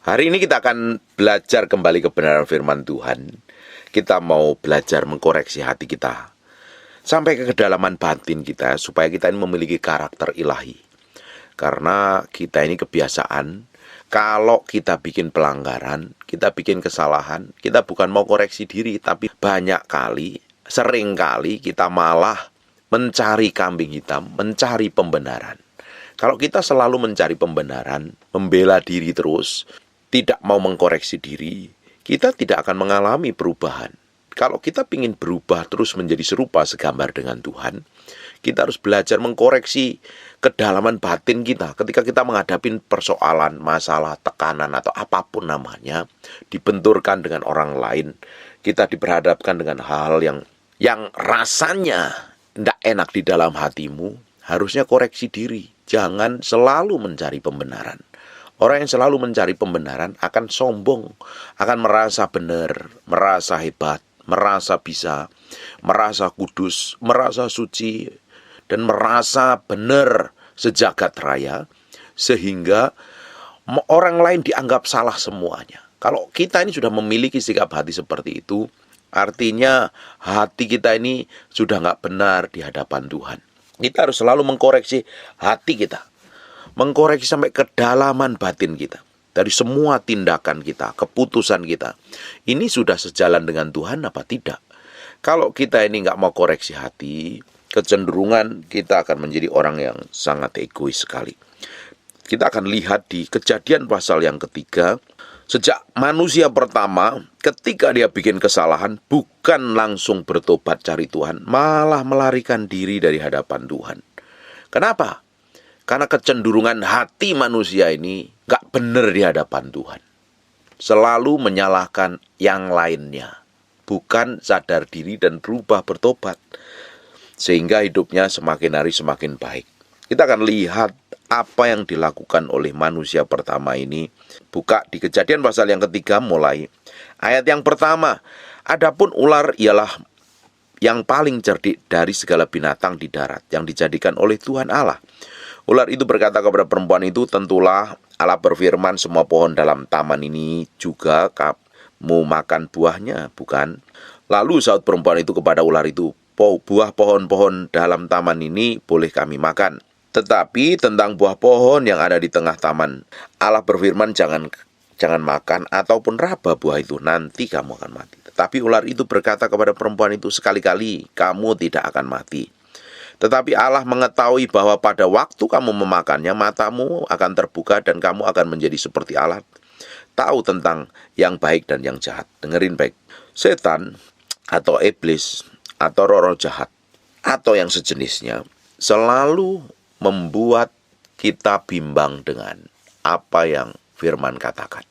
Hari ini kita akan belajar kembali kebenaran firman Tuhan. Kita mau belajar mengkoreksi hati kita sampai ke kedalaman batin kita, supaya kita ini memiliki karakter ilahi. Karena kita ini kebiasaan, kalau kita bikin pelanggaran, kita bikin kesalahan, kita bukan mau koreksi diri, tapi banyak kali, sering kali kita malah mencari kambing hitam, mencari pembenaran. Kalau kita selalu mencari pembenaran, membela diri terus, tidak mau mengkoreksi diri, kita tidak akan mengalami perubahan. Kalau kita ingin berubah terus menjadi serupa segambar dengan Tuhan, kita harus belajar mengkoreksi kedalaman batin kita. Ketika kita menghadapi persoalan, masalah, tekanan, atau apapun namanya, dibenturkan dengan orang lain, kita diperhadapkan dengan hal yang rasanya tidak enak di dalam hatimu, harusnya koreksi diri. Jangan selalu mencari pembenaran. Orang yang selalu mencari pembenaran akan sombong, akan merasa benar, merasa hebat, merasa bisa, merasa kudus, merasa suci, dan merasa benar sejagat raya, sehingga orang lain dianggap salah semuanya. Kalau kita ini sudah memiliki sikap hati seperti itu, artinya hati kita ini sudah nggak benar di hadapan Tuhan. Kita harus selalu mengkoreksi hati kita, mengkoreksi sampai kedalaman batin kita. Dari semua tindakan kita, keputusan kita, ini sudah sejalan dengan Tuhan apa tidak? Kalau kita ini nggak mau koreksi hati, kecenderungan kita akan menjadi orang yang sangat egois sekali. Kita akan lihat di Kejadian pasal yang ketiga, sejak manusia pertama, ketika dia bikin kesalahan, bukan langsung bertobat cari Tuhan, malah melarikan diri dari hadapan Tuhan. Kenapa? Karena kecenderungan hati manusia ini gak benar di hadapan Tuhan. Selalu menyalahkan yang lainnya, bukan sadar diri dan berubah bertobat, sehingga hidupnya semakin hari semakin baik. Kita akan lihat apa yang dilakukan oleh manusia pertama ini. Buka di Kejadian pasal yang ketiga, mulai ayat yang pertama. Adapun ular ialah yang paling cerdik dari segala binatang di darat yang dijadikan oleh Tuhan Allah. Ular itu berkata kepada perempuan itu, tentulah Allah berfirman, semua pohon dalam taman ini juga kamu makan buahnya, bukan? Lalu saut perempuan itu kepada ular itu, buah pohon-pohon dalam taman ini boleh kami makan. Tetapi tentang buah pohon yang ada di tengah taman, Allah berfirman, jangan makan ataupun raba buah itu, nanti kamu akan mati. Tetapi ular itu berkata kepada perempuan itu, sekali-kali kamu tidak akan mati. Tetapi Allah mengetahui bahwa pada waktu kamu memakannya, matamu akan terbuka dan kamu akan menjadi seperti Allah, tahu tentang yang baik dan yang jahat. Dengerin baik. Setan atau iblis atau roh-roh jahat atau yang sejenisnya selalu membuat kita bimbang dengan apa yang firman katakan.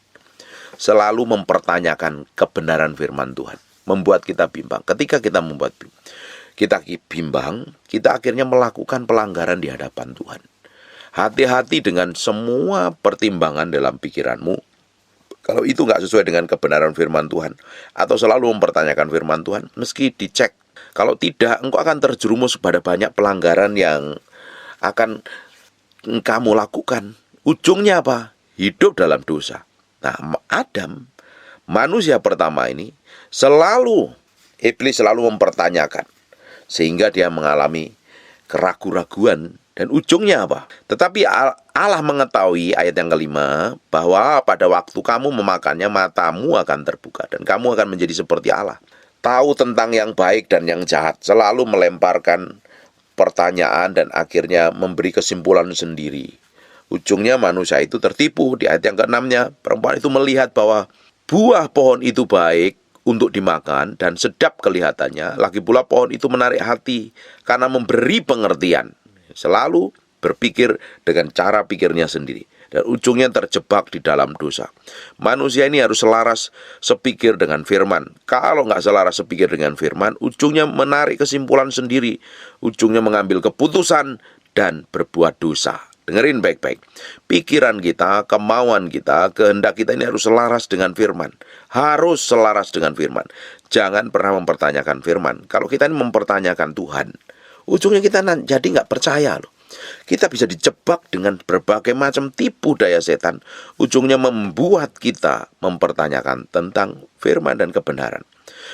Selalu mempertanyakan kebenaran firman Tuhan, membuat kita bimbang. Ketika kita kita bimbang, kita akhirnya melakukan pelanggaran di hadapan Tuhan. Hati-hati dengan semua pertimbangan dalam pikiranmu. Kalau itu nggak sesuai dengan kebenaran firman Tuhan, atau selalu mempertanyakan firman Tuhan, meski dicek. Kalau tidak, engkau akan terjerumus pada banyak pelanggaran yang akan kamu lakukan. Ujungnya apa? Hidup dalam dosa. Nah, Adam, manusia pertama ini, iblis selalu mempertanyakan, sehingga dia mengalami keraguan-raguan, dan ujungnya apa? Tetapi Allah mengetahui, ayat yang kelima, bahwa pada waktu kamu memakannya, matamu akan terbuka dan kamu akan menjadi seperti Allah, tahu tentang yang baik dan yang jahat. Selalu melemparkan pertanyaan dan akhirnya memberi kesimpulan sendiri. Ujungnya manusia itu tertipu. Di ayat yang ke-6-nya, perempuan itu melihat bahwa buah pohon itu baik untuk dimakan dan sedap kelihatannya, lagi pula pohon itu menarik hati karena memberi pengertian. Selalu berpikir dengan cara pikirnya sendiri, dan ujungnya terjebak di dalam dosa. Manusia ini harus selaras sepikir dengan firman. Kalau nggak selaras sepikir dengan firman, ujungnya menarik kesimpulan sendiri, ujungnya mengambil keputusan dan berbuat dosa. Dengerin baik-baik. Pikiran kita, kemauan kita, kehendak kita ini harus selaras dengan firman. Harus selaras dengan firman. Jangan pernah mempertanyakan firman. Kalau kita ini mempertanyakan Tuhan, ujungnya kita jadi nggak percaya loh. Kita bisa dijebak dengan berbagai macam tipu daya setan. Ujungnya membuat kita mempertanyakan tentang firman dan kebenaran.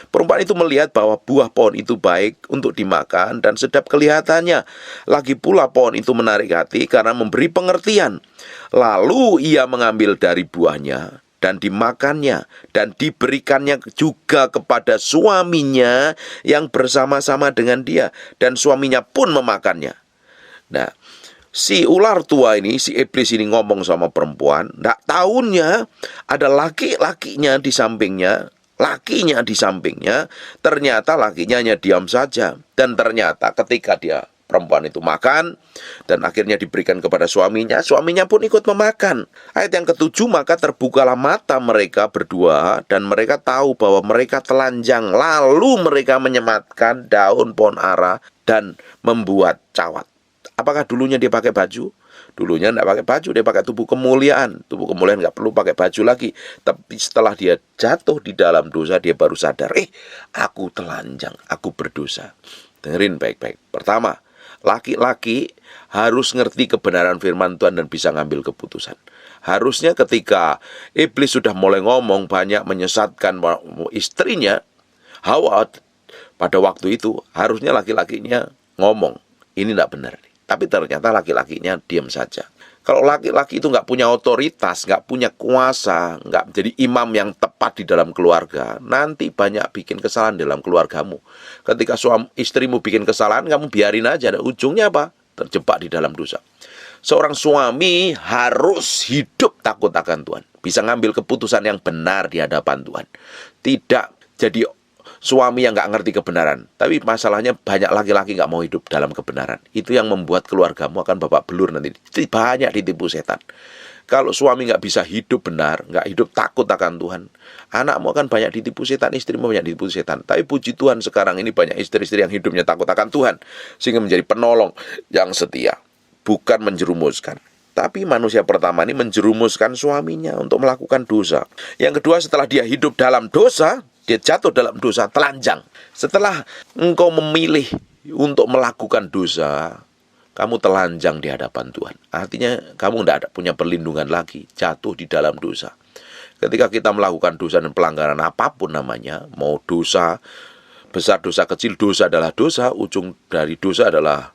Perempuan itu melihat bahwa buah pohon itu baik untuk dimakan dan sedap kelihatannya. Lagi pula pohon itu menarik hati karena memberi pengertian. Lalu ia mengambil dari buahnya dan dimakannya dan diberikannya juga kepada suaminya yang bersama-sama dengan dia. Dan suaminya pun memakannya. Nah, si ular tua ini, si iblis ini ngomong sama perempuan. Nggak tahunya ada laki-lakinya di sampingnya. Lakinya di sampingnya, ternyata lakinya hanya diam saja. Dan ternyata ketika perempuan itu makan, dan akhirnya diberikan kepada suaminya, suaminya pun ikut memakan. Ayat yang ke-7, maka terbukalah mata mereka berdua, dan mereka tahu bahwa mereka telanjang. Lalu mereka menyematkan daun pohon ara dan membuat cawat. Apakah dulunya dia pakai baju? Dulunya tidak pakai baju, dia pakai tubuh kemuliaan. Tubuh kemuliaan nggak perlu pakai baju lagi. Tapi setelah dia jatuh di dalam dosa, dia baru sadar, aku telanjang, aku berdosa. Dengerin baik-baik. Pertama, laki-laki harus ngerti kebenaran firman Tuhan dan bisa ngambil keputusan. Harusnya ketika iblis sudah mulai ngomong banyak menyesatkan istrinya, Hawa, pada waktu itu harusnya laki-lakinya ngomong, ini tidak benar. Tapi ternyata laki-lakinya diam saja. Kalau laki-laki itu nggak punya otoritas, nggak punya kuasa, nggak jadi imam yang tepat di dalam keluarga, nanti banyak bikin kesalahan dalam keluargamu. Ketika istrimu bikin kesalahan, kamu biarin aja. Ujungnya apa? Terjebak di dalam dosa. Seorang suami harus hidup takut akan Tuhan. Bisa ngambil keputusan yang benar di hadapan Tuhan. Tidak jadi suami yang nggak ngerti kebenaran. Tapi masalahnya banyak laki-laki nggak mau hidup dalam kebenaran. Itu yang membuat keluargamu akan babak belur nanti. Banyak ditipu setan. Kalau suami nggak bisa hidup benar, nggak hidup takut akan Tuhan, anakmu akan banyak ditipu setan, istrimu banyak ditipu setan. Tapi puji Tuhan sekarang ini banyak istri-istri yang hidupnya takut akan Tuhan, sehingga menjadi penolong yang setia, bukan menjerumuskan. Tapi manusia pertama ini menjerumuskan suaminya untuk melakukan dosa. Yang kedua, setelah dia hidup dalam dosa, dia jatuh dalam dosa, telanjang. Setelah engkau memilih untuk melakukan dosa, kamu telanjang di hadapan Tuhan. Artinya kamu tidak punya perlindungan lagi, jatuh di dalam dosa. Ketika kita melakukan dosa dan pelanggaran apapun namanya, mau dosa besar, dosa kecil, dosa adalah dosa, ujung dari dosa adalah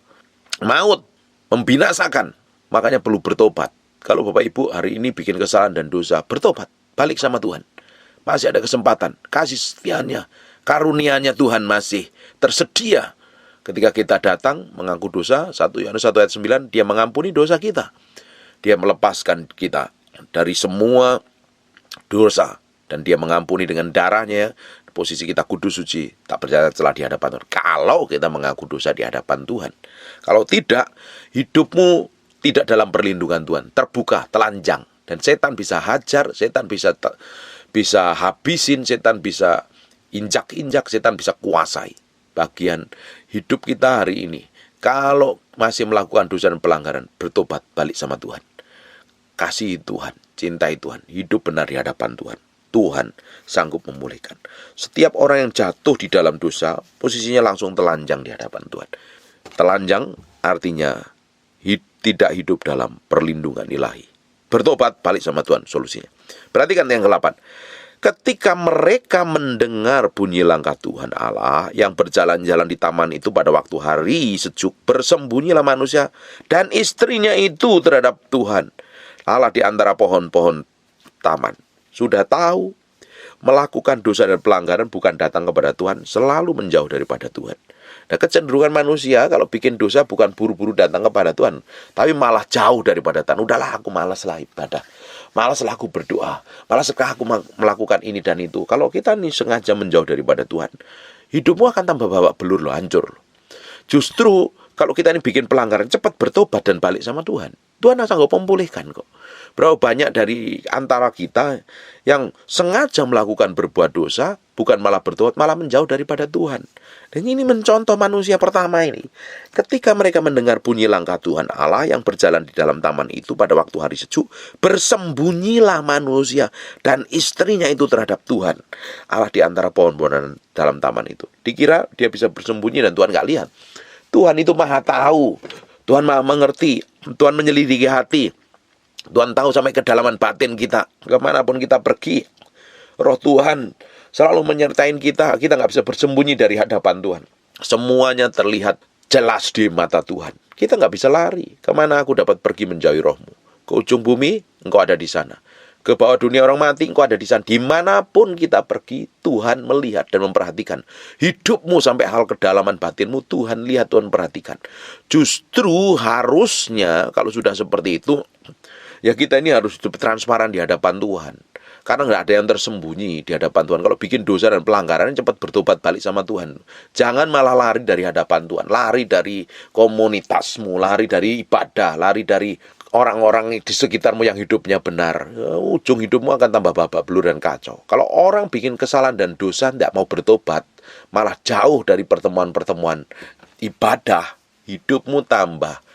maut, membinasakan. Makanya perlu bertobat. Kalau Bapak Ibu hari ini bikin kesalahan dan dosa, bertobat, balik sama Tuhan. Masih ada kesempatan, kasih setianya, karunia-Nya Tuhan masih tersedia. Ketika kita datang mengaku dosa, 1 Yohanes 1 ayat 9, dia mengampuni dosa kita. Dia melepaskan kita dari semua dosa. Dan dia mengampuni dengan darahnya, posisi kita kudus suci, tak bercacat celah di hadapan Tuhan. Kalau kita mengaku dosa di hadapan Tuhan. Kalau tidak, hidupmu tidak dalam perlindungan Tuhan, terbuka, telanjang. Dan setan bisa hajar, setan bisa habisin, setan bisa injak-injak, setan bisa kuasai bagian hidup kita hari ini. Kalau masih melakukan dosa dan pelanggaran, bertobat, balik sama Tuhan. Kasihi Tuhan, cintai Tuhan, hidup benar di hadapan Tuhan. Tuhan sanggup memulihkan. Setiap orang yang jatuh di dalam dosa, posisinya langsung telanjang di hadapan Tuhan. Telanjang artinya tidak hidup dalam perlindungan ilahi. Bertobat, balik sama Tuhan, solusinya. Perhatikan yang ke-8. Ketika mereka mendengar bunyi langkah Tuhan Allah yang berjalan-jalan di taman itu pada waktu hari sejuk, bersembunyilah manusia dan istrinya itu terhadap Tuhan Allah di antara pohon-pohon taman. Sudah tahu melakukan dosa dan pelanggaran bukan datang kepada Tuhan, selalu menjauh daripada Tuhan. Nah, kecenderungan manusia kalau bikin dosa bukan buru-buru datang kepada Tuhan, tapi malah jauh daripada Tuhan. Udahlah, aku malaslah ibadah, malaslah aku berdoa, malaslah aku melakukan ini dan itu. Kalau kita nih sengaja menjauh daripada Tuhan, hidupmu akan tambah babak belur loh, hancur loh. Justru kalau kita ini bikin pelanggaran, cepat bertobat dan balik sama Tuhan. Tuhan akan sanggup memulihkan kok. Berapa banyak dari antara kita yang sengaja melakukan berbuat dosa, bukan malah bertobat, malah menjauh daripada Tuhan. Dan ini mencontoh manusia pertama ini. Ketika mereka mendengar bunyi langkah Tuhan Allah yang berjalan di dalam taman itu pada waktu hari sejuk, bersembunyilah manusia dan istrinya itu terhadap Tuhan Allah di antara pohon-pohonan dalam taman itu. Dikira dia bisa bersembunyi dan Tuhan gak lihat. Tuhan itu maha tahu. Tuhan Maha mengerti, Tuhan menyelidiki hati, Tuhan tahu sampai kedalaman batin kita. Kemanapun kita pergi, Roh Tuhan selalu menyertai kita. Kita nggak bisa bersembunyi dari hadapan Tuhan. Semuanya terlihat jelas di mata Tuhan. Kita nggak bisa lari. Kemana aku dapat pergi menjauhi Roh-Mu? Ke ujung bumi, Engkau ada di sana. Ke bawah dunia orang mati, Engkau ada di sana. Dimanapun kita pergi, Tuhan melihat dan memperhatikan hidupmu sampai hal kedalaman batinmu. Tuhan lihat, Tuhan perhatikan. Justru harusnya kalau sudah seperti itu, ya kita ini harus hidup transparan di hadapan Tuhan. Karena nggak ada yang tersembunyi di hadapan Tuhan. Kalau bikin dosa dan pelanggaran, cepat bertobat balik sama Tuhan. Jangan malah lari dari hadapan Tuhan. Lari dari komunitasmu, lari dari ibadah, lari dari orang-orang di sekitarmu yang hidupnya benar. Ujung hidupmu akan tambah babak belur dan kacau. Kalau orang bikin kesalahan dan dosa, tidak mau bertobat, malah jauh dari pertemuan-pertemuan ibadah, hidupmu tambah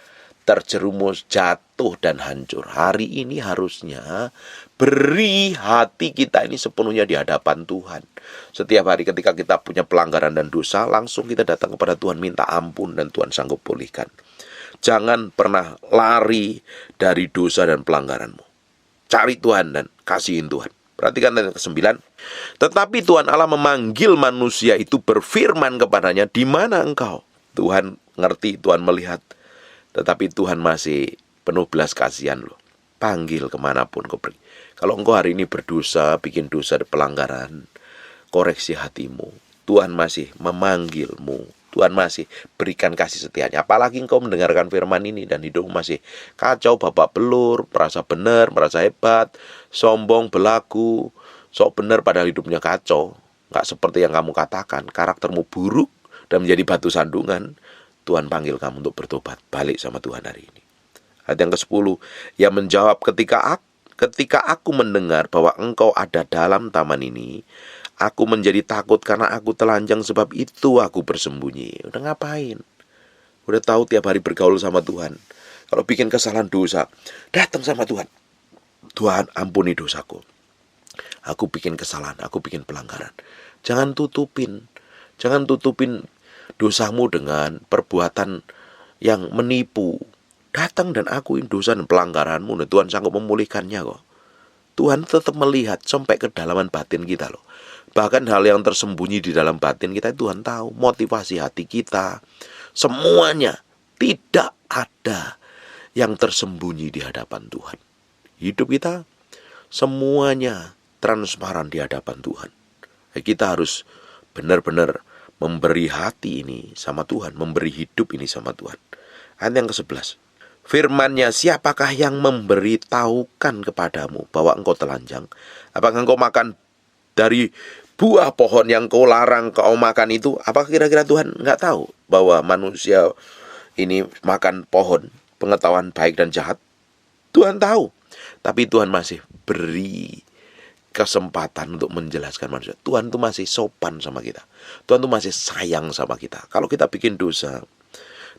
terjerumus, jatuh, dan hancur. Hari ini harusnya beri hati kita ini sepenuhnya di hadapan Tuhan. Setiap hari ketika kita punya pelanggaran dan dosa, langsung kita datang kepada Tuhan, minta ampun, dan Tuhan sanggup pulihkan. Jangan pernah lari dari dosa dan pelanggaranmu. Cari Tuhan dan kasihin Tuhan. Perhatikan ayat ke-9. Tetapi Tuhan Allah memanggil manusia itu, berfirman kepadanya, di mana engkau? Tuhan ngerti, Tuhan melihat. Tetapi Tuhan masih penuh belas kasihan loh. Panggil kemanapun kau pergi. Kalau engkau hari ini berdosa, bikin dosa dan pelanggaran, koreksi hatimu. Tuhan masih memanggilmu. Tuhan masih berikan kasih setianya. Apalagi engkau mendengarkan firman ini dan hidupmu masih kacau, babak belur, merasa benar, merasa hebat, sombong, belagu, sok benar padahal hidupnya kacau. Nggak seperti yang kamu katakan, karaktermu buruk dan menjadi batu sandungan. Tuhan panggil kamu untuk bertobat, balik sama Tuhan hari ini. Ayat yang ke-10, ia menjawab, ketika aku mendengar bahwa engkau ada dalam taman ini, aku menjadi takut karena aku telanjang, sebab itu aku bersembunyi. Udah ngapain? Udah tahu tiap hari bergaul sama Tuhan. Kalau bikin kesalahan dosa, datang sama Tuhan. Tuhan, ampuni dosaku. Aku bikin kesalahan, aku bikin pelanggaran. Jangan tutupin dosamu dengan perbuatan yang menipu. Datang dan akuin dosa dan pelanggaranmu, dan Tuhan sanggup memulihkannya kok. Tuhan tetap melihat sampai kedalaman batin kita loh. Bahkan hal yang tersembunyi di dalam batin kita, Tuhan tahu. Motivasi hati kita, semuanya. Tidak ada yang tersembunyi di hadapan Tuhan. Hidup kita semuanya transparan di hadapan Tuhan. Kita harus benar-benar memberi hati ini sama Tuhan, memberi hidup ini sama Tuhan. Ayat yang ke-11. Firman-Nya, siapakah yang memberitahukan kepadamu bahwa engkau telanjang? Apakah engkau makan dari buah pohon yang kau larang kau makan itu? Apakah kira-kira Tuhan nggak tahu bahwa manusia ini makan pohon pengetahuan baik dan jahat? Tuhan tahu. Tapi Tuhan masih beri kesempatan untuk menjelaskan manusia. Tuhan tuh masih sopan sama kita. Tuhan tuh masih sayang sama kita. Kalau kita bikin dosa,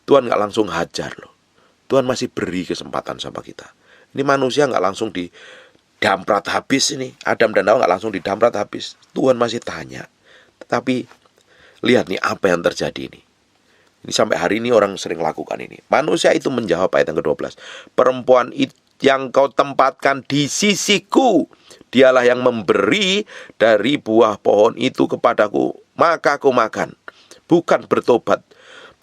Tuhan nggak langsung hajar loh. Tuhan masih beri kesempatan sama kita. Ini manusia nggak langsung didamprat habis ini. Adam dan Hawa nggak langsung didamprat habis. Tuhan masih tanya. Tetapi lihat nih apa yang terjadi ini. Ini sampai hari ini orang sering lakukan ini. Manusia itu menjawab, ayat yang ke-12. Perempuan itu yang kau tempatkan di sisiku, dialah yang memberi dari buah pohon itu kepadaku, maka aku makan. Bukan bertobat,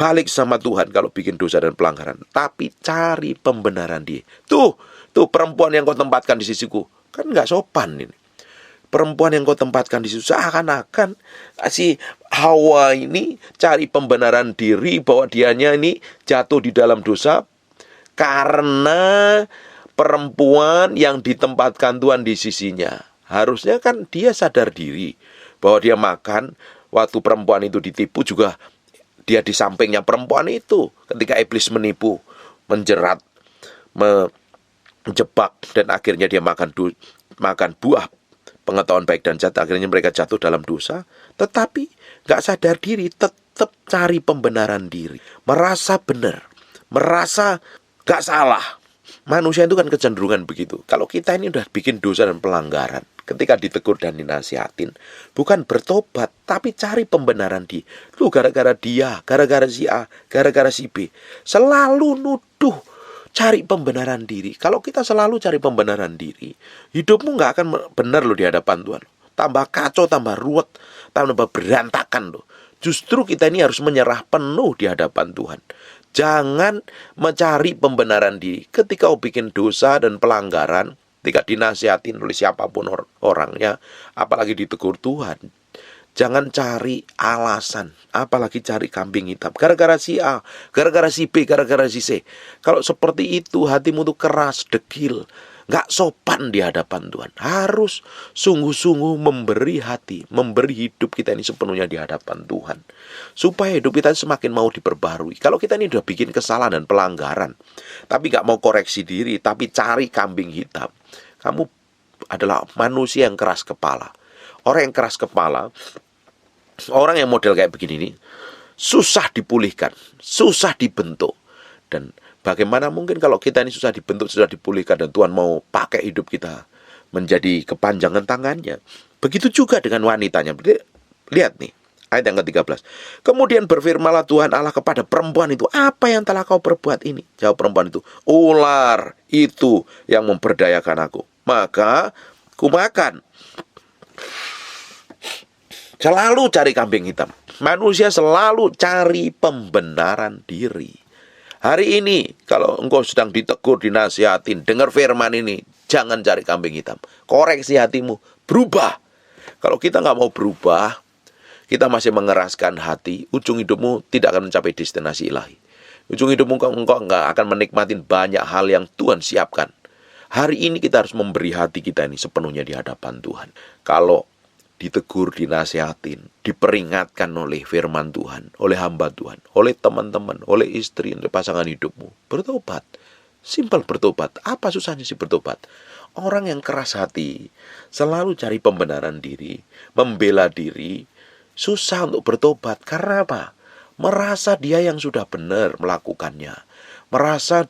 balik sama Tuhan kalau bikin dosa dan pelanggaran, tapi cari pembenaran dia. Tuh perempuan yang kau tempatkan di sisiku. Kan gak sopan ini. Perempuan yang kau tempatkan di situ, seakan-akan si Hawa ini cari pembenaran diri bahwa dianya ini jatuh di dalam dosa karena perempuan yang ditempatkan Tuhan di sisinya. Harusnya kan dia sadar diri bahwa dia makan, waktu perempuan itu ditipu juga dia di sampingnya perempuan itu. Ketika iblis menipu, menjerat, menjebak, dan akhirnya dia makan buah pengetahuan baik dan jahat, akhirnya mereka jatuh dalam dosa. Tetapi gak sadar diri, tetap cari pembenaran diri, merasa benar, merasa gak salah, Manusia itu kan kecenderungan begitu. Kalau kita ini udah bikin dosa dan pelanggaran, ketika ditegur dan dinasihatin, bukan bertobat, tapi cari pembenaran lu gara-gara dia, gara-gara si A, gara-gara si B. Selalu nuduh, cari pembenaran diri. Kalau kita selalu cari pembenaran diri, hidupmu nggak akan benar lo di hadapan Tuhan. Tambah kacau, tambah ruwet, tambah berantakan lo. Justru kita ini harus menyerah penuh di hadapan Tuhan. Jangan mencari pembenaran diri. Ketika kau bikin dosa dan pelanggaran, ketika dinasihatin oleh siapapun orangnya, apalagi ditegur Tuhan, jangan cari alasan, apalagi cari kambing hitam. Gara-gara si A, gara-gara si B, gara-gara si C. Kalau seperti itu, hatimu tuh keras, dekil, gak sopan di hadapan Tuhan. Harus sungguh-sungguh memberi hati, memberi hidup kita ini sepenuhnya di hadapan Tuhan, supaya hidup kita semakin mau diperbarui. Kalau kita ini udah bikin kesalahan dan pelanggaran, tapi gak mau koreksi diri, tapi cari kambing hitam, kamu adalah manusia yang keras kepala. Orang yang keras kepala, orang yang model kayak begini ini, susah dipulihkan, susah dibentuk. Dan bagaimana mungkin kalau kita ini susah dibentuk, susah dipulihkan, dan Tuhan mau pakai hidup kita menjadi kepanjangan tangannya. Begitu juga dengan wanitanya. Lihat nih, ayat yang ke-13. Kemudian berfirmanlah Tuhan Allah kepada perempuan itu, apa yang telah kau perbuat ini? Jawab perempuan itu, ular itu yang memberdayakan aku, maka ku makan. Selalu cari kambing hitam. Manusia selalu cari pembenaran diri. Hari ini, kalau engkau sedang ditegur, dinasihatin, dengar firman ini, jangan cari kambing hitam. Koreksi hatimu, berubah. Kalau kita nggak mau berubah, kita masih mengeraskan hati, ujung hidupmu tidak akan mencapai destinasi ilahi. Ujung hidupmu engkau nggak akan menikmati banyak hal yang Tuhan siapkan. Hari ini kita harus memberi hati kita ini sepenuhnya di hadapan Tuhan. Kalau ditegur, dinasihatin, diperingatkan oleh firman Tuhan, oleh hamba Tuhan, oleh teman-teman, oleh istri, oleh pasangan hidupmu, bertobat. Simpel bertobat. Apa susahnya sih bertobat? Orang yang keras hati, selalu cari pembenaran diri, membela diri, susah untuk bertobat. Karena apa? Merasa dia yang sudah benar melakukannya. Merasa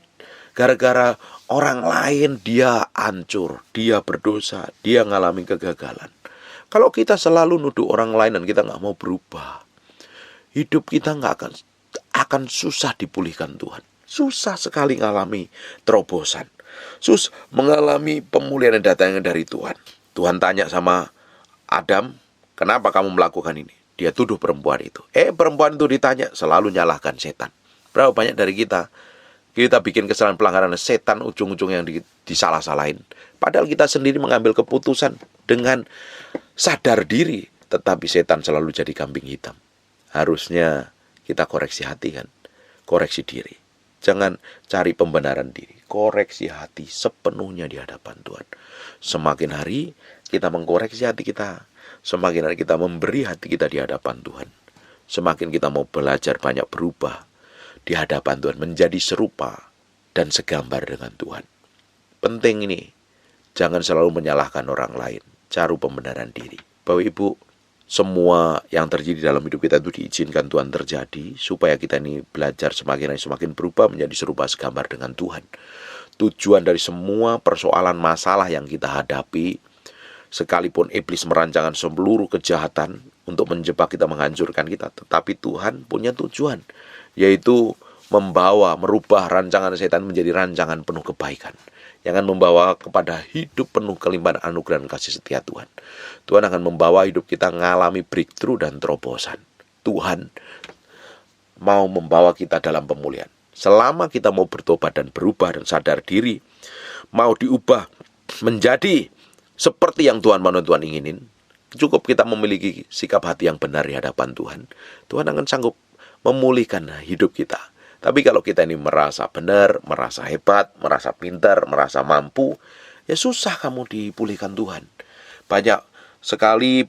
gara-gara orang lain dia hancur, dia berdosa, dia mengalami kegagalan. Kalau kita selalu nuduh orang lain dan kita nggak mau berubah, hidup kita nggak akan susah dipulihkan Tuhan. Susah sekali mengalami terobosan. Mengalami pemulihan yang datangnya dari Tuhan. Tuhan tanya sama Adam, kenapa kamu melakukan ini? Dia tuduh perempuan itu. Perempuan itu ditanya, selalu nyalahkan setan. Berapa banyak dari kita bikin kesalahan pelanggaran, setan ujung-ujung yang disalah-salahin. Padahal kita sendiri mengambil keputusan dengan sadar diri, tetapi setan selalu jadi kambing hitam. Harusnya kita koreksi hati kan, koreksi diri. Jangan cari pembenaran diri, koreksi hati sepenuhnya di hadapan Tuhan. Semakin hari kita mengkoreksi hati kita, semakin hari kita memberi hati kita di hadapan Tuhan, semakin kita mau belajar banyak berubah di hadapan Tuhan, menjadi serupa dan segambar dengan Tuhan. Penting ini, jangan selalu menyalahkan orang lain, cari pembenaran diri. Bapak Ibu, semua yang terjadi dalam hidup kita itu diizinkan Tuhan terjadi, supaya kita ini belajar semakin berubah menjadi serupa segambar dengan Tuhan. Tujuan dari semua persoalan masalah yang kita hadapi, sekalipun iblis merancangkan seluruh kejahatan untuk menjebak kita, menghancurkan kita, tetapi Tuhan punya tujuan, yaitu merubah rancangan setan menjadi rancangan penuh kebaikan, yang akan membawa kepada hidup penuh kelimpahan anugerah dan kasih setia Tuhan. Tuhan akan membawa hidup kita mengalami breakthrough dan terobosan. Tuhan mau membawa kita dalam pemulihan. Selama kita mau bertobat dan berubah dan sadar diri, mau diubah menjadi seperti yang Tuhan mau, Tuhan inginin, cukup kita memiliki sikap hati yang benar di hadapan Tuhan. Tuhan akan sanggup memulihkan hidup kita. Tapi kalau kita ini merasa benar, merasa hebat, merasa pintar, merasa mampu, ya susah kamu dipulihkan Tuhan. Banyak sekali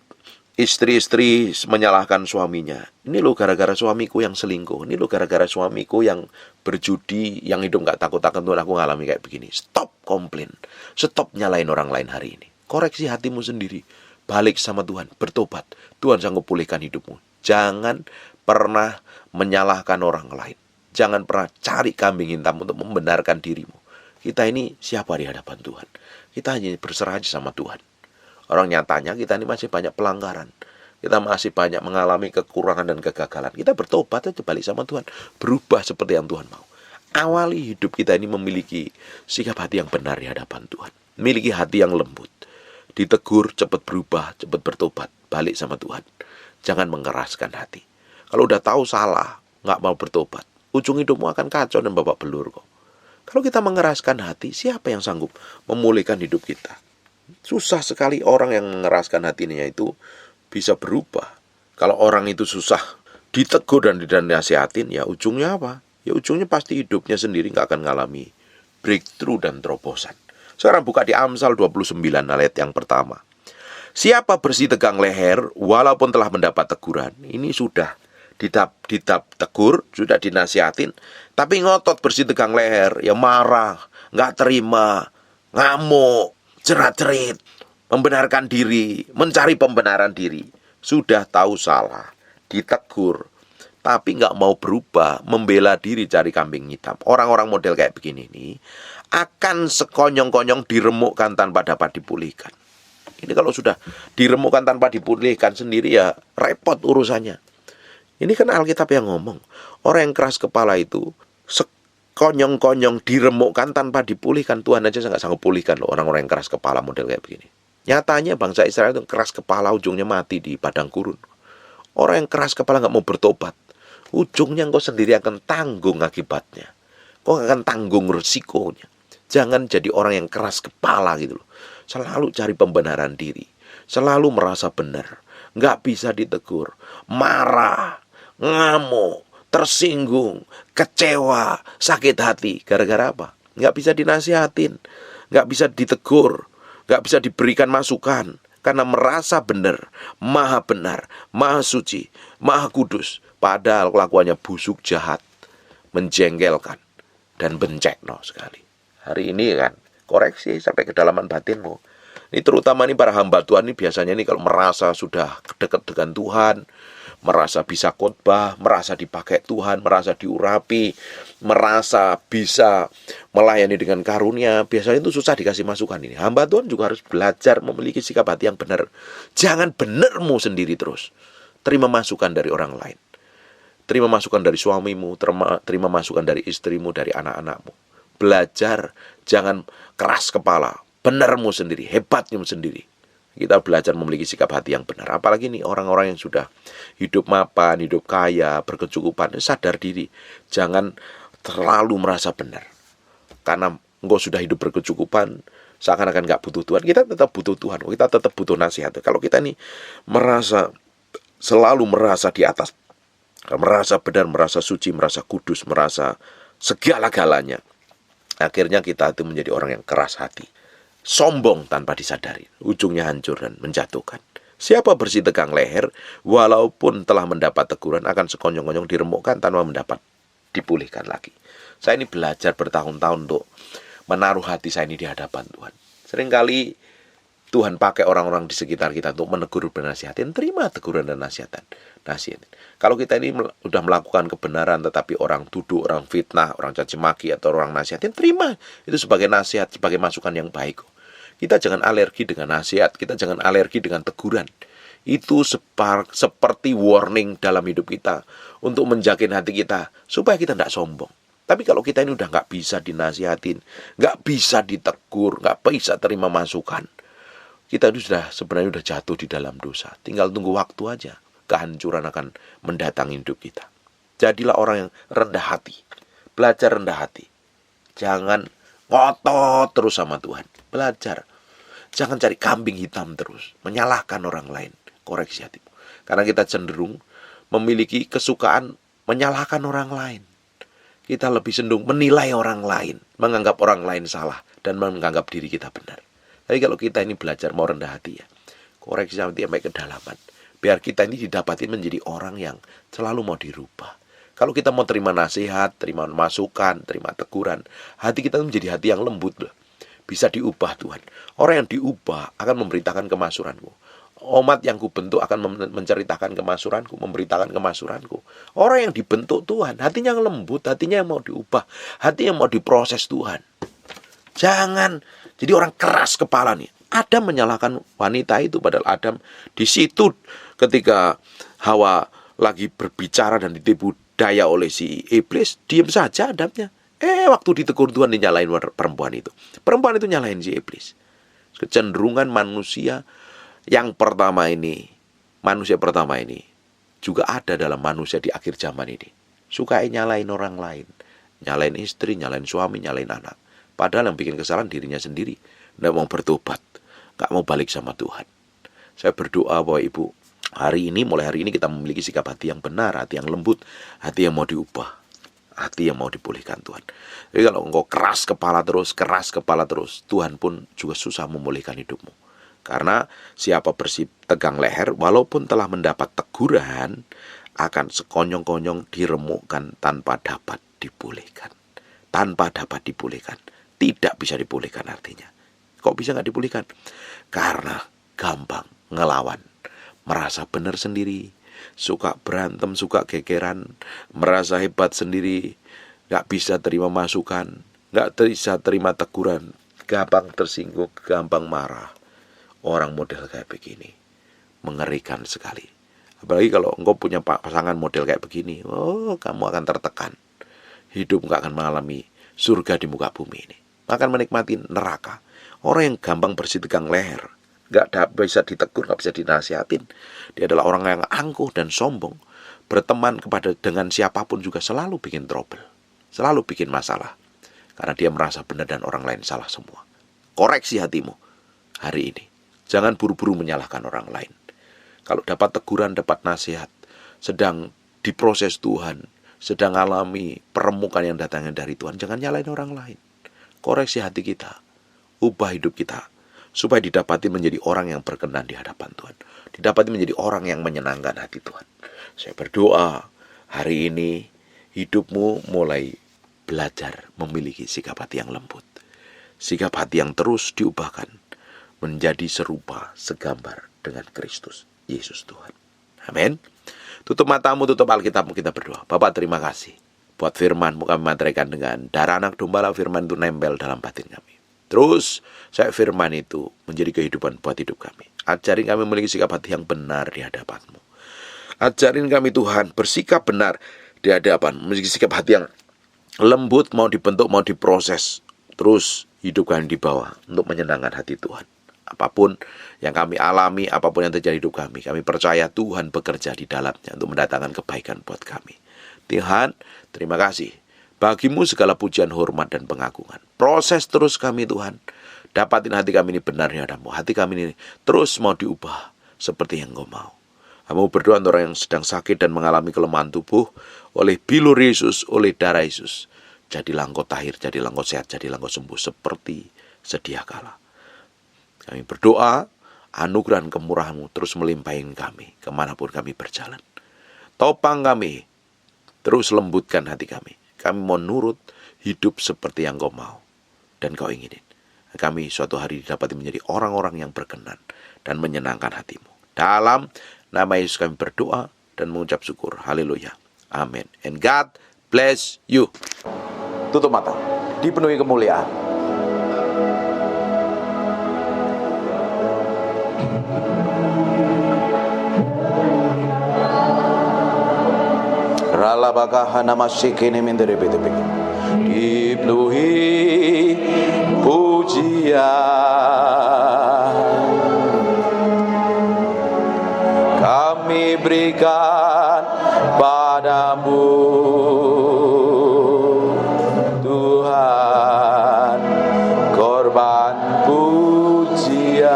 istri-istri menyalahkan suaminya. Ini loh gara-gara suamiku yang selingkuh. Ini loh gara-gara suamiku yang berjudi, yang hidup gak takut-takut, Tuhan aku ngalami kayak begini. Stop komplain. Stop nyalain orang lain hari ini. Koreksi hatimu sendiri. Balik sama Tuhan, bertobat. Tuhan sanggup pulihkan hidupmu. Jangan pernah menyalahkan orang lain. Jangan pernah cari kambing hitam untuk membenarkan dirimu. kita ini siapa di hadapan Tuhan. Kita hanya berserah aja sama Tuhan. Orang nyatanya kita ini masih banyak pelanggaran. Kita masih banyak mengalami kekurangan dan kegagalan. Kita bertobat aja balik sama Tuhan. Berubah seperti yang Tuhan mau. Awali hidup kita ini memiliki sikap hati yang benar di hadapan Tuhan. Memiliki hati yang lembut. Ditegur, cepat berubah, cepat bertobat. Balik sama Tuhan. Jangan mengeraskan hati. Kalau udah tahu salah, nggak mau bertobat, ujung hidupmu akan kacau dan babak belur kok. Kalau kita mengeraskan hati, siapa yang sanggup memulihkan hidup kita? Susah sekali orang yang mengeraskan hatinya itu bisa berubah. Kalau orang itu susah ditegur dan dinasihatin, ya ujungnya apa? Ya ujungnya pasti hidupnya sendiri nggak akan ngalami breakthrough dan terobosan. Sekarang buka di Amsal 29 ayat yang pertama. Siapa bersih tegang leher walaupun telah mendapat teguran? Ini sudah ditegur, sudah dinasihatin, tapi ngotot bersih tegang leher, ya marah, nggak terima, ngamuk, jerat-jerit, membenarkan diri, mencari pembenaran diri. Sudah tahu salah, ditegur, tapi nggak mau berubah, membela diri cari kambing hitam. Orang-orang model kayak begini nih akan sekonyong-konyong diremukkan tanpa dapat dipulihkan. Ini kalau sudah diremukkan tanpa dipulihkan sendiri, ya repot urusannya. Ini kan Alkitab yang ngomong. Orang yang keras kepala itu sekonyong-konyong diremukkan tanpa dipulihkan. Tuhan aja nggak sanggup pulihkan loh orang-orang yang keras kepala model kayak begini. Nyatanya bangsa Israel itu keras kepala, ujungnya mati di padang gurun. Orang yang keras kepala nggak mau bertobat, ujungnya engkau sendiri akan tanggung akibatnya. Kau akan tanggung resikonya. Jangan jadi orang yang keras kepala gitu loh. Selalu cari pembenaran diri, selalu merasa benar, nggak bisa ditegur, marah, ngamuk, tersinggung, kecewa, sakit hati. Gara-gara apa? Nggak bisa dinasihatin, nggak bisa ditegur, nggak bisa diberikan masukan. Karena merasa benar, maha suci, maha kudus. Padahal kelakuannya busuk, jahat, menjengkelkan, dan bencekno sekali. Hari ini kan, koreksi sampai kedalaman batinmu. Ini terutama nih para hamba Tuhan ini biasanya nih kalau merasa sudah dekat dengan Tuhan, merasa bisa khotbah, merasa dipakai Tuhan, merasa diurapi, merasa bisa melayani dengan karunia, biasanya itu susah dikasih masukan ini. Hamba Tuhan juga harus belajar memiliki sikap hati yang benar. Jangan benermu sendiri terus. Terima masukan dari orang lain. Terima masukan dari suamimu, terima masukan dari istrimu, dari anak-anakmu. Belajar, jangan keras kepala. Benarmu sendiri, hebatmu sendiri. Kita belajar memiliki sikap hati yang benar. Apalagi nih orang-orang yang sudah hidup mapan, hidup kaya, berkecukupan, sadar diri. Jangan terlalu merasa benar. Karena engkau sudah hidup berkecukupan, seakan-akan gak butuh Tuhan. Kita tetap butuh Tuhan, kita tetap butuh nasihat. Kalau kita nih selalu merasa di atas, merasa benar, merasa suci, merasa kudus, merasa segala-galanya, akhirnya kita itu menjadi orang yang keras hati, sombong tanpa disadari, ujungnya hancur dan menjatuhkan. Siapa bersih tegang leher, walaupun telah mendapat teguran, akan sekonyong-konyong diremukkan tanpa mendapat dipulihkan lagi. Saya ini belajar bertahun-tahun untuk menaruh hati saya ini di hadapan Tuhan. Seringkali Tuhan pakai orang-orang di sekitar kita untuk menegur dan nasihatin, terima teguran dan nasihatin. Kalau kita ini sudah melakukan kebenaran, tetapi orang tuduh, orang fitnah, orang caci maki, atau orang nasihatin, terima itu sebagai nasihat, sebagai masukan yang baik. Kita jangan alergi dengan nasihat, kita jangan alergi dengan teguran. Itu seperti warning dalam hidup kita untuk menjaga hati kita supaya kita tidak sombong. Tapi kalau kita ini udah nggak bisa dinasihatin, nggak bisa ditegur, nggak bisa terima masukan, kita itu sebenarnya sudah jatuh di dalam dosa. Tinggal tunggu waktu aja. Kehancuran akan mendatangi hidup kita. Jadilah orang yang rendah hati. Belajar rendah hati. Jangan ngotot terus sama Tuhan. Belajar. Jangan cari kambing hitam terus. Menyalahkan orang lain. Koreksi hatimu. Karena kita cenderung memiliki kesukaan menyalahkan orang lain. Kita lebih cenderung menilai orang lain. Menganggap orang lain salah. Dan menganggap diri kita benar. Tapi kalau kita ini belajar mau rendah hati ya. Koreksi hati sampai kedalaman. Biar kita ini didapati menjadi orang yang selalu mau dirubah. Kalau kita mau terima nasihat, terima masukan, terima teguran, hati kita menjadi hati yang lembut loh. Bisa diubah Tuhan. Orang yang diubah akan memberitakan kemasuranku. Umat yang kubentuk akan menceritakan kemasuranku, memberitakan kemasuranku. Orang yang dibentuk Tuhan, hatinya yang lembut, hatinya yang mau diubah, hati yang mau diproses Tuhan. Jangan jadi orang keras kepala nih. Adam menyalahkan wanita itu, padahal Adam di situ ketika Hawa lagi berbicara dan ditipu daya oleh si iblis, diam saja Adamnya. Waktu ditegur Tuhan dinyalain perempuan itu. Perempuan itu nyalain si iblis. Kecenderungan manusia yang pertama ini, manusia pertama ini juga ada dalam manusia di akhir zaman ini. Suka nyalain orang lain, nyalain istri, nyalain suami, nyalain anak. Padahal yang bikin kesalahan dirinya sendiri. Nggak mau bertobat, nggak mau balik sama Tuhan. Saya berdoa bahwa Ibu, mulai hari ini kita memiliki sikap hati yang benar, hati yang lembut, hati yang mau diubah, hati yang mau dipulihkan Tuhan. Jadi kalau engkau keras kepala terus, Tuhan pun juga susah memulihkan hidupmu. Karena siapa bersih tegang leher, walaupun telah mendapat teguran, akan sekonyong-konyong diremukkan tanpa dapat dipulihkan. Tanpa dapat dipulihkan. Tidak bisa dipulihkan artinya. Kok bisa nggak dipulihkan? Karena gampang ngelawan. Merasa benar sendiri. Suka berantem, suka gegeran. Merasa hebat sendiri. Nggak bisa terima masukan. Nggak bisa terima teguran. Gampang tersinggung, gampang marah. Orang model kayak begini mengerikan sekali. Apalagi kalau engkau punya pasangan model kayak begini, kamu akan tertekan. Hidup nggak akan mengalami surga di muka bumi ini. Akan menikmati neraka. Orang yang gampang bersih tegang leher, nggak bisa ditegur, nggak bisa dinasihatin. Dia adalah orang yang angkuh dan sombong. Berteman dengan siapapun juga selalu bikin trouble, selalu bikin masalah. Karena dia merasa benar dan orang lain salah semua. Koreksi hatimu hari ini. Jangan buru-buru menyalahkan orang lain. Kalau dapat teguran, dapat nasihat, sedang diproses Tuhan, sedang alami peremukan yang datangnya dari Tuhan, jangan nyalain orang lain. Koreksi hati kita, ubah hidup kita, supaya didapati menjadi orang yang berkenan di hadapan Tuhan. Didapati menjadi orang yang menyenangkan hati Tuhan. Saya berdoa, hari ini hidupmu mulai belajar memiliki sikap hati yang lembut. Sikap hati yang terus diubahkan menjadi serupa, segambar dengan Kristus Yesus Tuhan. Amin. Tutup matamu, tutup Alkitabmu, kita berdoa. Bapak, terima kasih buat firman-Mu, kami materaikan dengan darah anak domba, firman itu nempel dalam batin kami. Terus saya firman itu menjadi kehidupan buat hidup kami. Ajarin kami memiliki sikap hati yang benar di hadapan-Mu. Ajarin kami Tuhan bersikap benar di hadapan, memiliki sikap hati yang lembut, mau dibentuk, mau diproses. Terus hidup kami di bawah untuk menyenangkan hati Tuhan. Apapun yang kami alami, apapun yang terjadi hidup kami percaya Tuhan bekerja di dalamnya untuk mendatangkan kebaikan buat kami. Tuhan, terima kasih. Bagimu segala pujian, hormat, dan pengagungan. Proses terus kami Tuhan. Dapatin hati kami ini benar di hadapan-Mu. Hati kami ini terus mau diubah seperti yang Engkau mau. Kamu berdoa untuk orang yang sedang sakit dan mengalami kelemahan tubuh oleh bilur Yesus, oleh darah Yesus. Jadilah Engkau tahir, jadilah Engkau sehat, jadilah Engkau sembuh seperti sedia kala. Kami berdoa, anugerah kemurahan-Mu terus melimpahin kami, kemanapun kami berjalan. Topang kami, terus lembutkan hati kami. Kami mau nurut hidup seperti yang Kau mau dan Kau inginin. Kami suatu hari didapati menjadi orang-orang yang berkenan dan menyenangkan hati-Mu. Dalam nama Yesus kami berdoa dan mengucap syukur. Haleluya. Amin. And God bless you. Tutup mata, dipenuhi kemuliaan. Ralabakahana masikini minderebetebek. Dipenuhi pujian, kami berikan padamu Tuhan, korban pujian.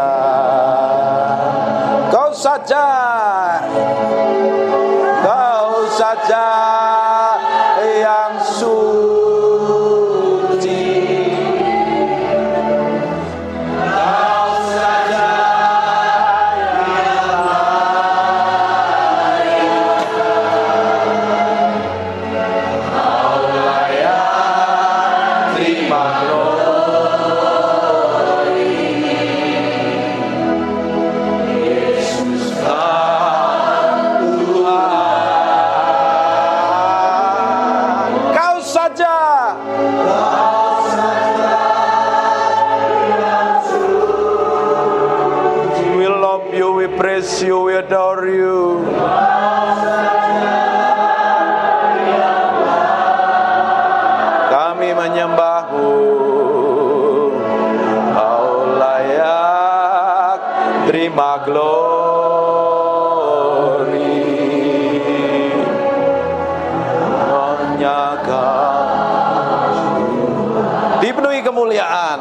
Kau saja yang suci, Kau saja yang layak, Kau layak terima glori. Yesus, Kau we praise you, we adore you. Kami menyembahmu, kau layak terima glory, dipenuhi kemuliaan.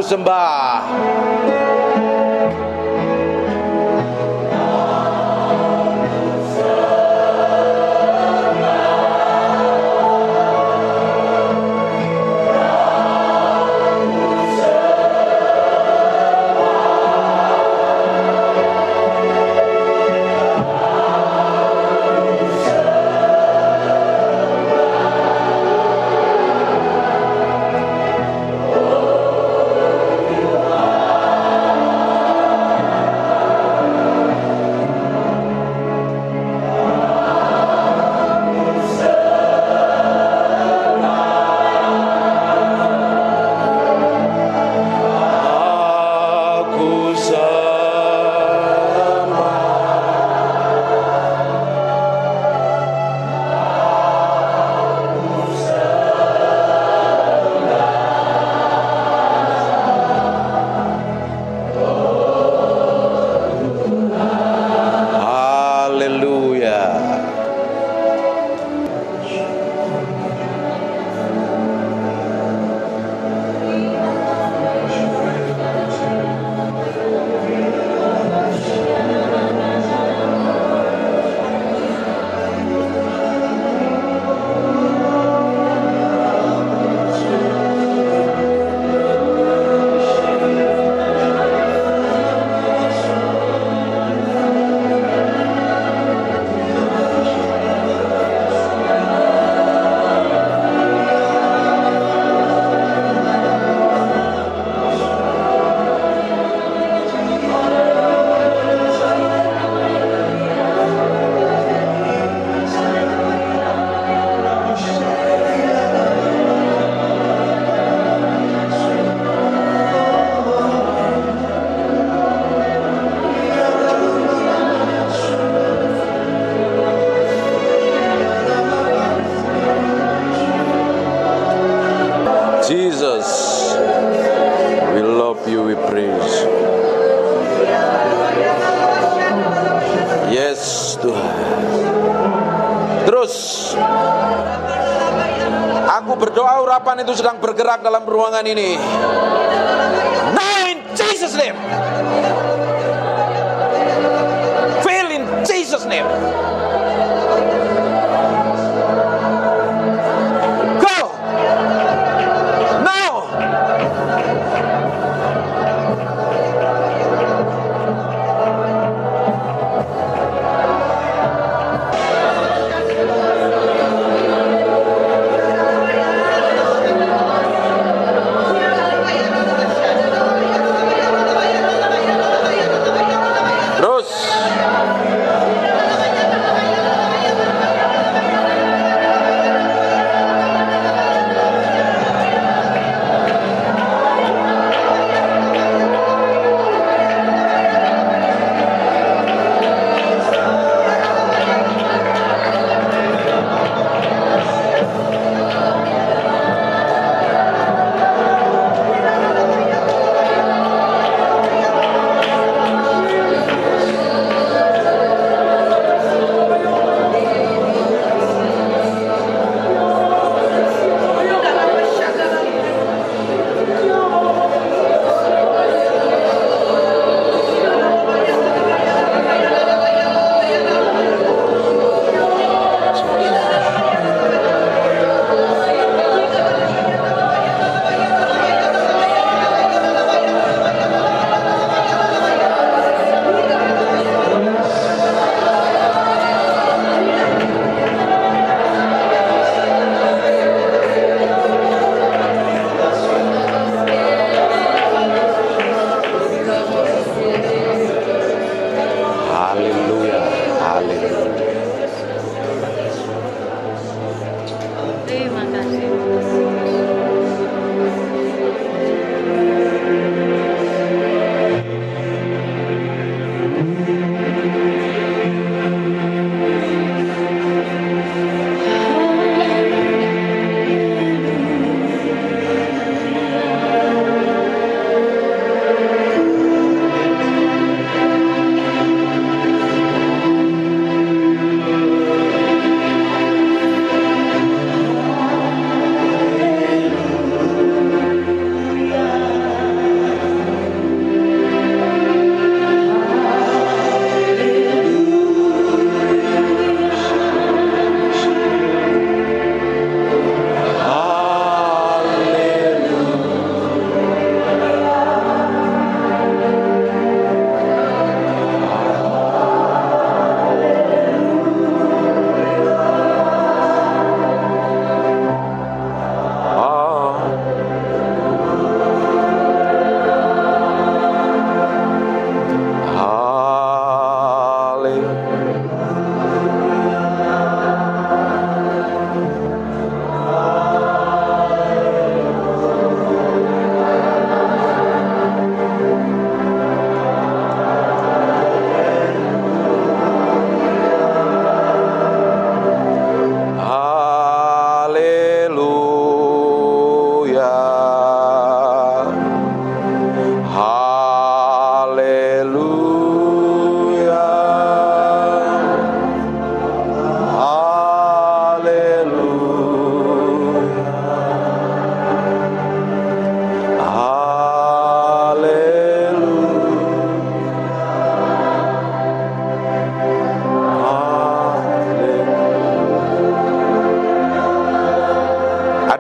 Sembah. Jesus, we love you, we praise. Yes, Tuhan. Terus, aku berdoa urapan itu sedang bergerak dalam ruangan ini. Now in Jesus' name. Fill in Jesus' name.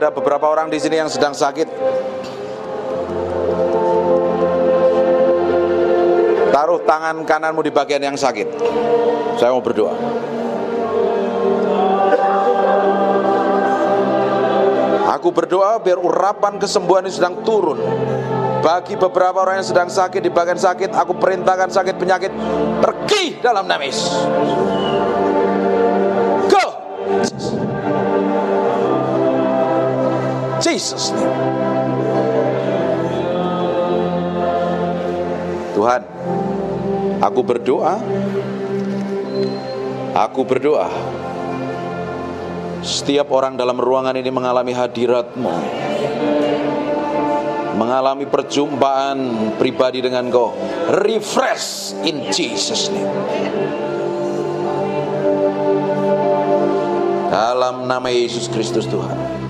Ada beberapa orang di sini yang sedang sakit. Taruh tangan kananmu di bagian yang sakit. Saya mau berdoa. Aku berdoa biar urapan kesembuhan ini sedang turun. Bagi beberapa orang yang sedang sakit di bagian sakit, aku perintahkan sakit penyakit pergi dalam nama Yesus. Go! Jesus name. Tuhan, aku berdoa, setiap orang dalam ruangan ini mengalami hadirat-Mu, mengalami perjumpaan pribadi dengan Kau. Refresh in Jesus name. Dalam nama Yesus Kristus Tuhan.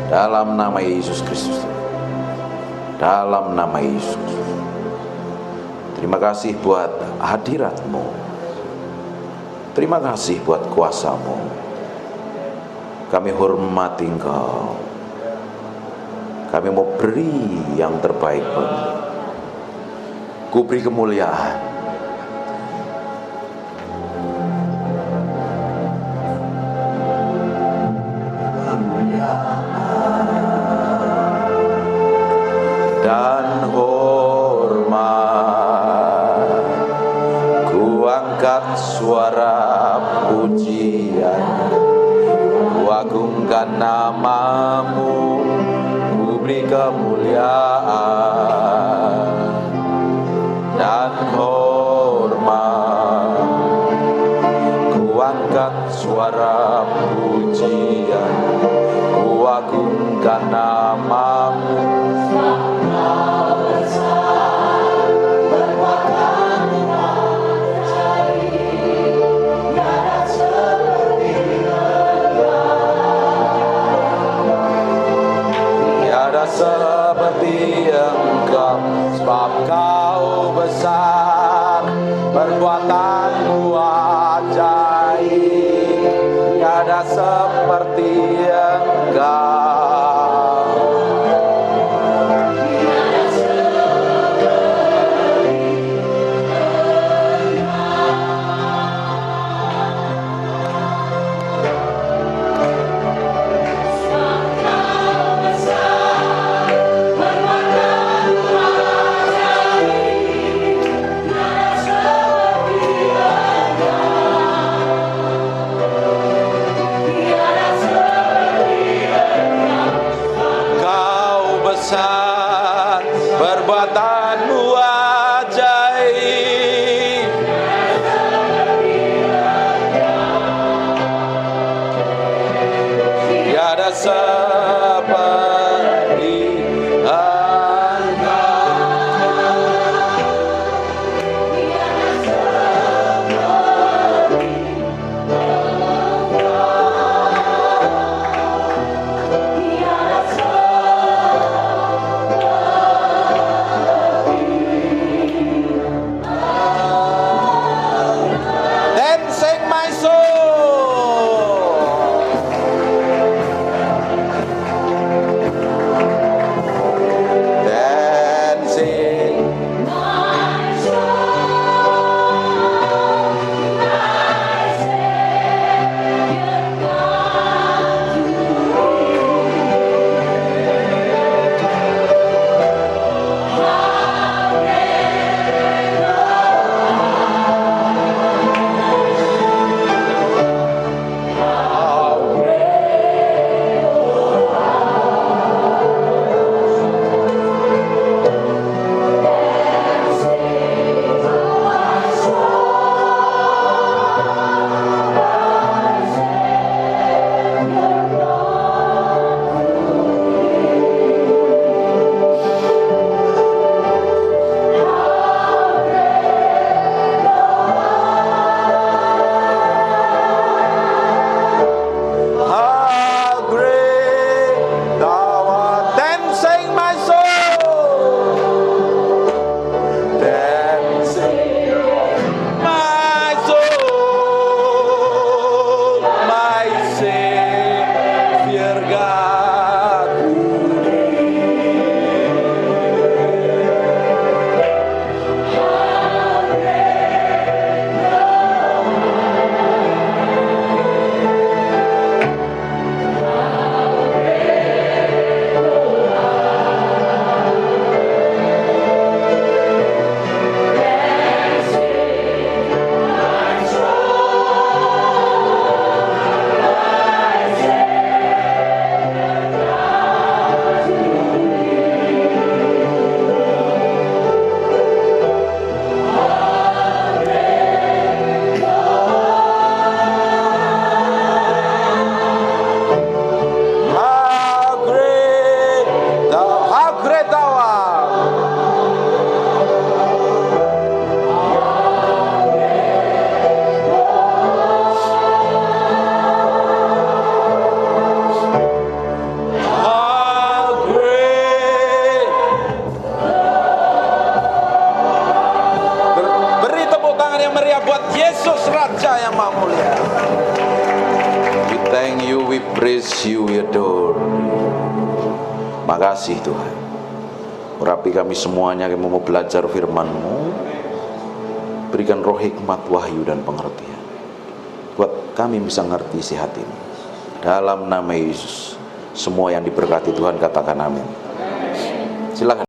Dalam nama Yesus Kristus Tuhan. Dalam nama Yesus. Terima kasih buat hadirat-Mu. Terima kasih buat kuasa-Mu. Kami hormati Engkau. Kami mau beri yang terbaik buat-Mu. Ku beri kemuliaan. Dan hormat, ku angkat suara pujian, ku agungkan nama-Mu, ku beri kemuliaan dan hormat, ku angkat suara pujian, ku agungkan nama-Mu. Seperti Engkau, sebab Kau besar, perbuatan-Mu ajaib, tiada seperti Engkau. yang meriah buat Yesus Raja yang Maha Mulia. We thank you, we praise you, we adore you. Makasih Tuhan. Urapi kami semuanya yang mau belajar firman-Mu. Berikan roh hikmat, wahyu dan pengertian, buat kami bisa ngerti isi hati-Mu. Dalam nama Yesus, semua yang diberkati Tuhan katakan amin. Silakan.